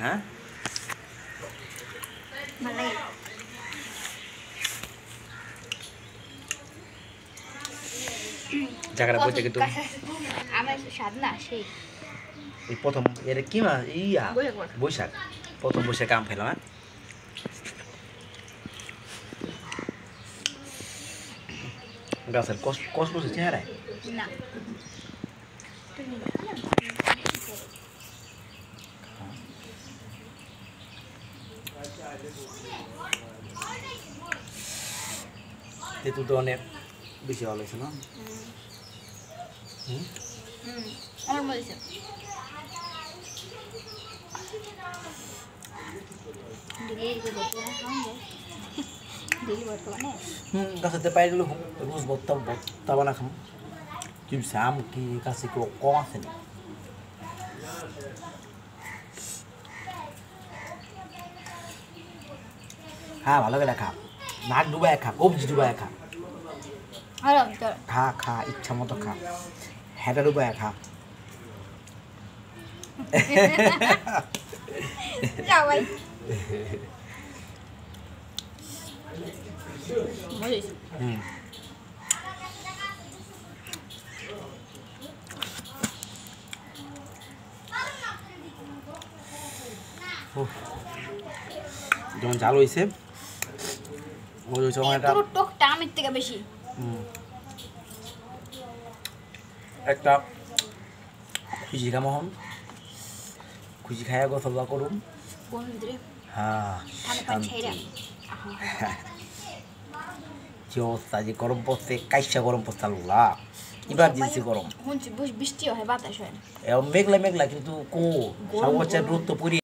হ্যাঁ জায়গাটা বলছে কিন্তু আমার স্বাদ না সেই এই প্রথম এর কি মাস ইয়া বৈশাখ প্রথম বৈশাখে আম খেলাম। হ্যাঁ গাছের কসমসের চেহারায় না তেঁতুল তো অনেক বেশি ভালো হয়েছে না। আমার বলেছে গাছেতে পাই গেল রোজ ভর্তা বানা খাম চিপস আম কি গাছে কেউ কম আছে না। হ্যাঁ ভালো করে খা নাক ডুবায় খা কবজি ডুবায় খা খা খা ইচ্ছা মতো খা হ্যাঁটা ডুবায় খা যেমন ঝাল হয়েছে টকটা আমের থেকে বেশি একটা খুশি কামহন খুশি খাইয়া গোসল করুন। হ্যাঁ যে অবস্থা যে গরম পড়ছে কাইসা গরম পড়ছে আল্লাহ ইমার্জেন্সি গরম বৃষ্টি হয় বাতাস হয় মেঘলা মেঘলা কিন্তু সর্বোচ্চ রোদ তো পরি